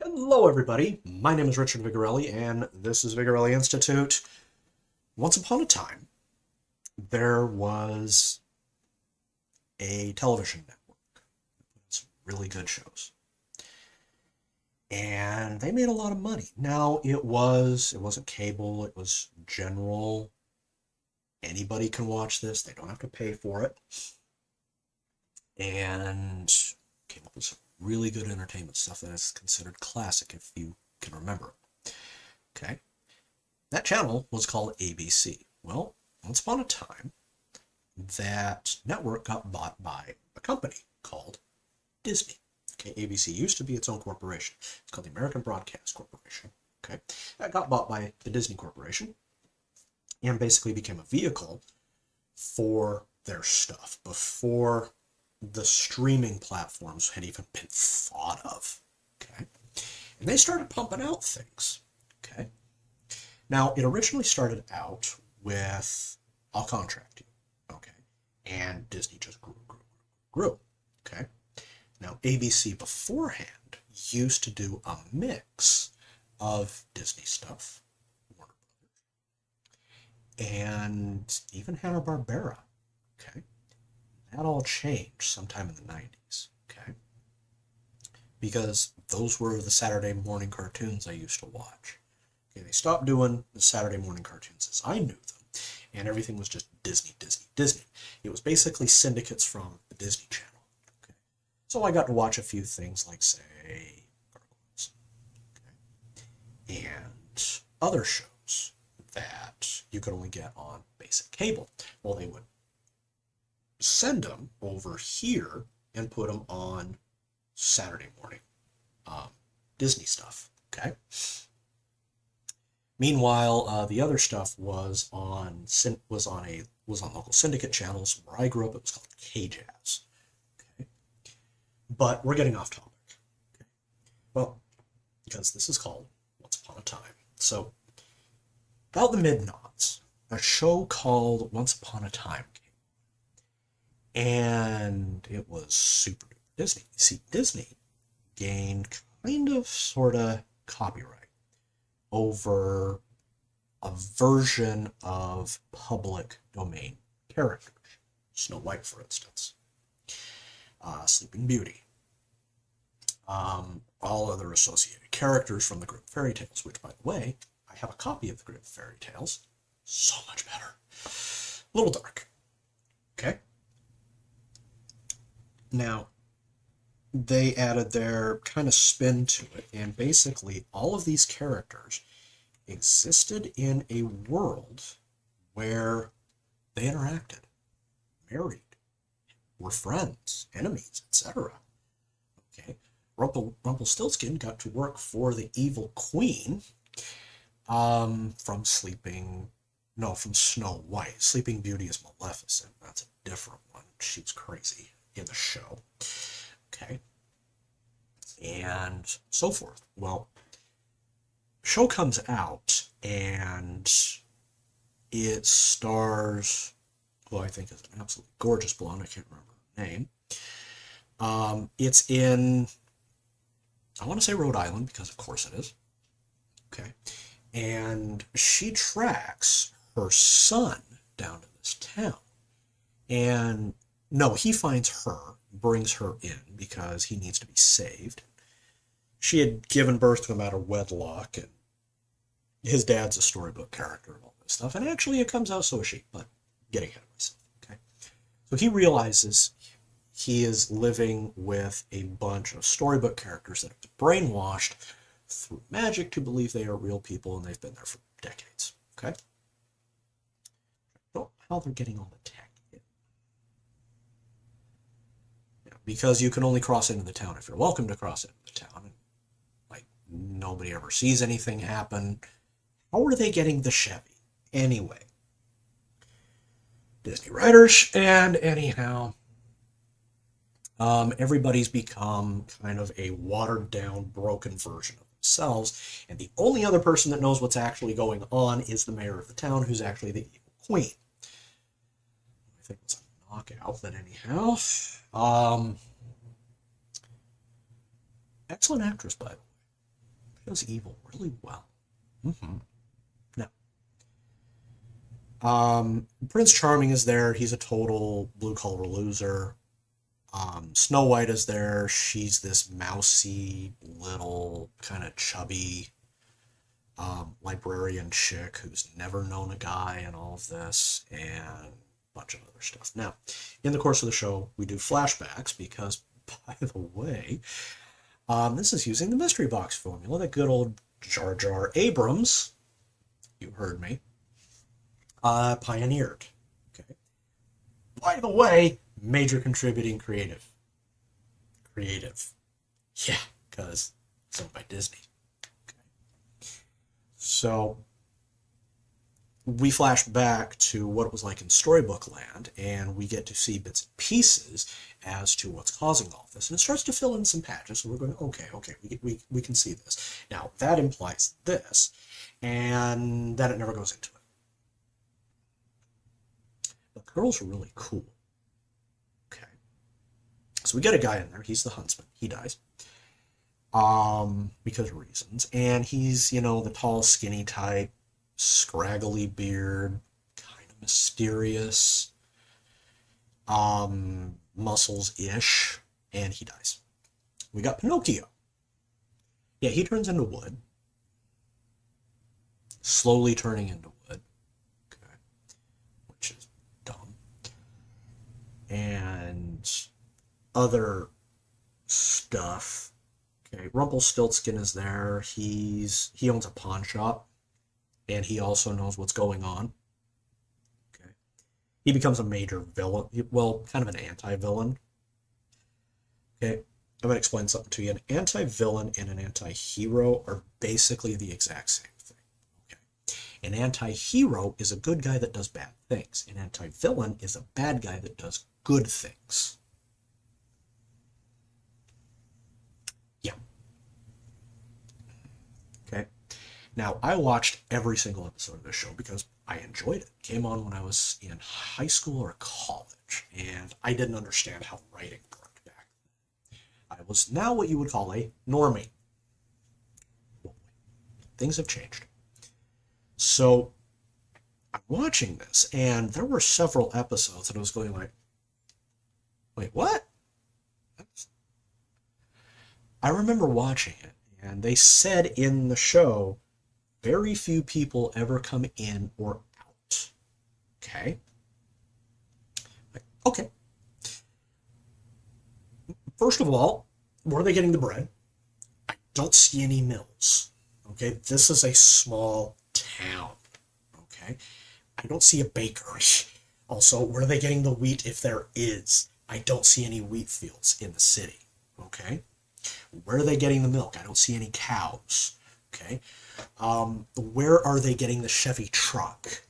Hello, everybody. My name is Richard Vigorelli, and this is Vigorelli Institute. Once upon a time, there was a television network with some really good shows, and they made a lot of money. Now, it wasn't cable; it was general. Anybody can watch this; they don't have to pay for it, and came up with some really good entertainment stuff that is considered classic if you can remember it. Okay. That channel was called ABC. Well, once upon a time, that network got bought by a company called Disney. Okay, ABC used to be its own corporation. It's called the American Broadcast Corporation. Okay, that got bought by the Disney Corporation and basically became a vehicle for their stuff before the streaming platforms had even been thought of. Okay, and they started pumping out things. Okay, now, it originally started out with I'll contract you, okay? And Disney just grew. Okay? Now, ABC beforehand used to do a mix of Disney stuff, Warner Brothers, and even Hanna-Barbera, okay? That all changed sometime in the 90s, okay? Because those were the Saturday morning cartoons I used to watch. Okay, they stopped doing the Saturday morning cartoons as I knew them, and everything was just Disney, Disney, Disney. It was basically syndicates from the Disney Channel. Okay, so I got to watch a few things like, say, Gargoyles, okay, and other shows that you could only get on basic cable. Well, they would send them over here and put them on Saturday morning Disney stuff. Okay. Meanwhile, the other stuff was on local syndicate channels where I grew up. It was called KJazz. Okay, but we're getting off topic. Okay, well, because this is called Once Upon a Time. So, about the mid-noughts, a show called Once Upon a Time came, and it was super Disney. You see, Disney gained kind of, sort of copyright over a version of public domain characters. Snow White, for instance, Sleeping Beauty, all other associated characters from the Grimm fairy tales, which, by the way, I have a copy of the Grimm fairy tales. So much better. A little dark. Okay? Now, they added their kind of spin to it, and basically all of these characters existed in a world where they interacted, married, were friends, enemies, etc. Okay, Rumpelstiltskin got to work for the evil queen from Snow White. Sleeping Beauty is Maleficent. That's a different one. She's crazy in the show. Okay, and so forth. Well, show comes out and it stars who I think is an absolutely gorgeous blonde. I can't remember her name. It's in, I want to say Rhode Island, because of course it is. Okay. And she tracks her son down to this town. And no, he finds her, brings her in because he needs to be saved. She had given birth to him out of wedlock, and his dad's a storybook character and all this stuff. And actually, it comes out so is she, but getting ahead of myself. Okay, so he realizes he is living with a bunch of storybook characters that have been brainwashed through magic to believe they are real people, and they've been there for decades. Okay, I don't know how they're getting all the tech in. Yeah, because you can only cross into the town if you're welcome to cross into the town. And, like, nobody ever sees anything happen. How are they getting the Chevy? Anyway, Disney writers, and anyhow, everybody's become kind of a watered down, broken version of themselves, and the only other person that knows what's actually going on is the mayor of the town, who's actually the evil queen. I think it's a knockout, but anyhow. Excellent actress, by the way. does evil really well. Mm-hmm. Now, Prince Charming is there. He's a total blue-collar loser. Snow White is there. She's this mousy, little, kind of chubby librarian chick who's never known a guy and all of this, and a bunch of other stuff. Now, in the course of the show, we do flashbacks because, by the way, this is using the mystery box formula that good old Jar Jar Abrams, you heard me, pioneered. Okay. By the way, major contributing creative. Yeah, because it's owned by Disney. Okay. So we flash back to what it was like in Storybook Land, and we get to see bits and pieces as to what's causing all this. And it starts to fill in some patches, so we're going, okay, we can see this. Now, that implies this, and then it never goes into it. But the girls are really cool. Okay. So we get a guy in there. He's the huntsman. He dies. Because of reasons. And he's, the tall, skinny type, scraggly beard, kind of mysterious, muscles-ish, and he dies. We got Pinocchio. Yeah, he turns into wood. Slowly turning into wood. Okay. Which is dumb. And other stuff. Okay, Rumpelstiltskin is there. He owns a pawn shop. And he also knows what's going on. Okay. He becomes a major villain. Well, kind of an anti-villain. Okay. I'm going to explain something to you. An anti-villain and an anti-hero are basically the exact same thing. Okay. An anti-hero is a good guy that does bad things. An anti-villain is a bad guy that does good things. Yeah. Okay. Now, I watched every single episode of this show because I enjoyed it. It came on when I was in high school or college, and I didn't understand how writing worked back then. I was now what you would call a normie. Things have changed. So, I'm watching this, and there were several episodes, and I was going like, wait, what? I remember watching it, and they said in the show, very few people ever come in or out. Okay? Okay. First of all, where are they getting the bread? I don't see any mills. Okay? This is a small town. Okay? I don't see a bakery. Also, where are they getting the wheat if there is? I don't see any wheat fields in the city. Okay? Where are they getting the milk? I don't see any cows. Okay? Where are they getting the Chevy truck?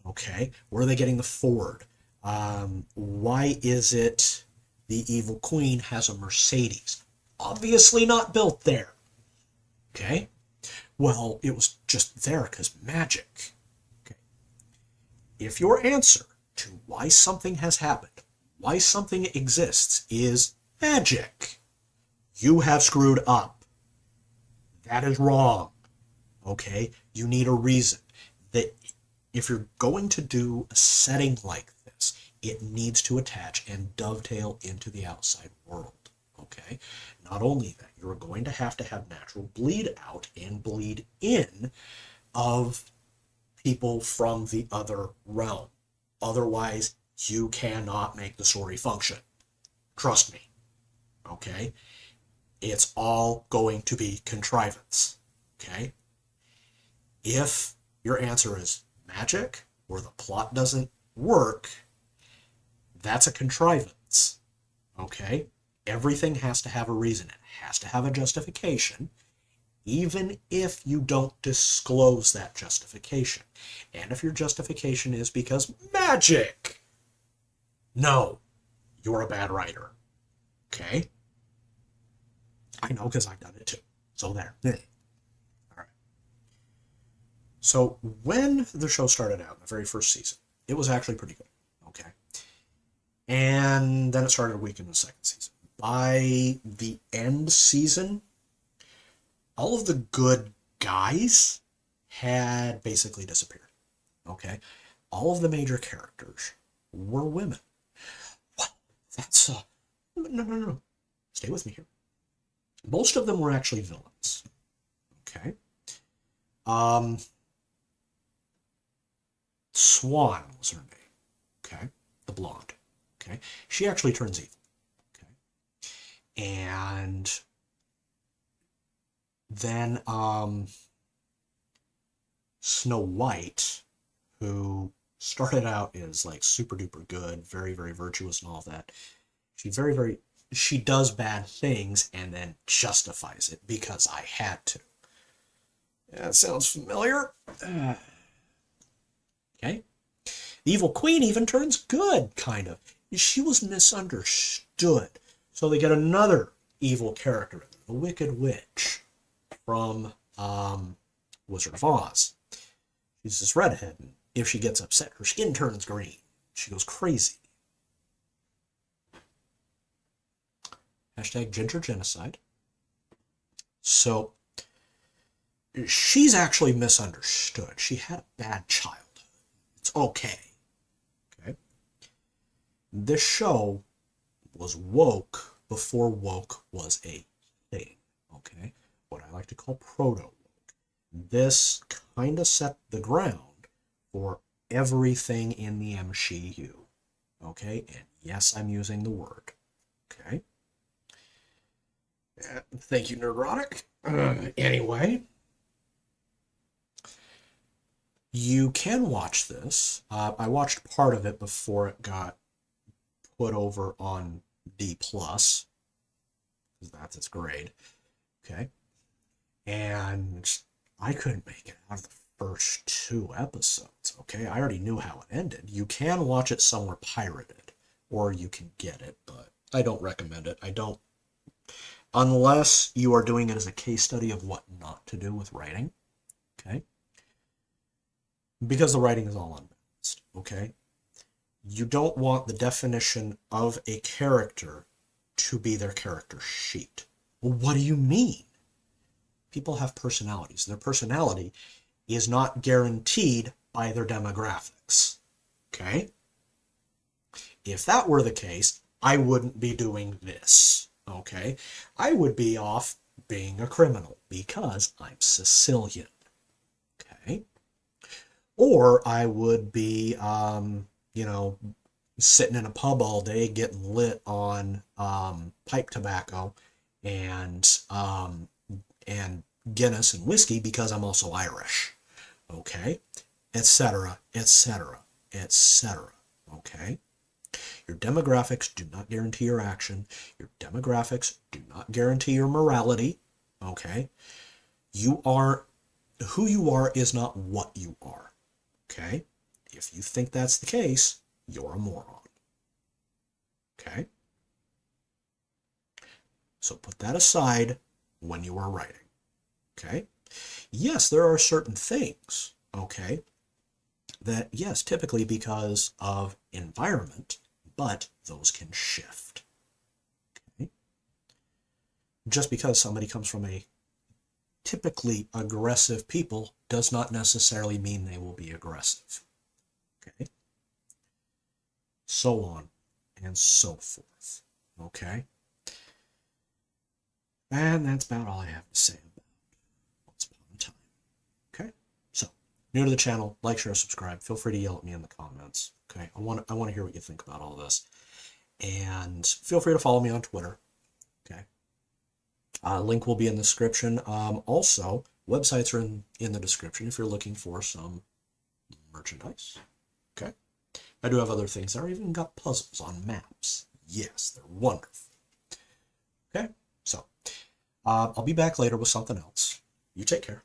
Okay. Where are they getting the Ford? Why is it the evil queen has a Mercedes? Obviously not built there. Okay. Well, it was just there because magic. Okay. If your answer to why something has happened, why something exists, is magic, you have screwed up. That is wrong. Okay? You need a reason. That if you're going to do a setting like this, it needs to attach and dovetail into the outside world. Okay? Not only that, you're going to have natural bleed out and bleed in of people from the other realm. Otherwise, you cannot make the story function. Trust me. Okay? It's all going to be contrivance. Okay? If your answer is magic or the plot doesn't work, that's a contrivance. Okay? Everything has to have a reason. It has to have a justification, even if you don't disclose that justification. And if your justification is because magic, no, you're a bad writer. Okay? I know because I've done it too. So there. So when the show started out, in the very first season, it was actually pretty good, okay? And then it started to weaken in the second season. By the end season, all of the good guys had basically disappeared. Okay? All of the major characters were women. Well, that's no. Stay with me here. Most of them were actually villains. Okay? Swan was her name. Okay? The blonde. Okay? She actually turns evil. Okay? And then Snow White, who started out as like super duper good, very, very virtuous and all of that. She does bad things and then justifies it because I had to. That sounds familiar. Okay. The evil queen even turns good, kind of. She was misunderstood. So they get another evil character, the Wicked Witch from Wizard of Oz. She's this redhead, and if she gets upset, her skin turns green. She goes crazy. Hashtag ginger genocide. So she's actually misunderstood. She had a bad childhood. It's okay. Okay. This show was woke before woke was a thing. Okay. What I like to call proto-woke. This kind of set the ground for everything in the MCU. Okay. And yes, I'm using the word. Okay. Thank you, Nerdrotic. Anyway, you can watch this. I watched part of it before it got put over on D+, because that's its grade. Okay. And I couldn't make it out of the first 2 episodes. Okay. I already knew how it ended. You can watch it somewhere pirated, or you can get it, but I don't recommend it. I don't. Unless you are doing it as a case study of what not to do with writing, okay? Because the writing is all unbalanced, okay? You don't want the definition of a character to be their character sheet. Well, what do you mean? People have personalities. Their personality is not guaranteed by their demographics, okay? If that were the case, I wouldn't be doing this. Okay, I would be off being a criminal because I'm Sicilian. Okay, or I would be, sitting in a pub all day getting lit on pipe tobacco and Guinness and whiskey because I'm also Irish. Okay, etc., etc., etc. Okay. Your demographics do not guarantee your action. Your demographics do not guarantee your morality. Okay? You are, who you are is not what you are. Okay? If you think that's the case, you're a moron. Okay? So put that aside when you are writing. Okay? Yes, there are certain things, okay, that, yes, typically because of environment, but those can shift. Okay? Just because somebody comes from a typically aggressive people does not necessarily mean they will be aggressive. Okay? So on and so forth. Okay? And that's about all I have to say about Once Upon a Time. Okay? So, new to the channel, like, share, subscribe. Feel free to yell at me in the comments. Okay, I want to hear what you think about all this, and feel free to follow me on Twitter. Okay, link will be in the description. Also, websites are in the description if you're looking for some merchandise. Okay, I do have other things. I even got puzzles on maps. Yes, they're wonderful. Okay, so I'll be back later with something else. You take care.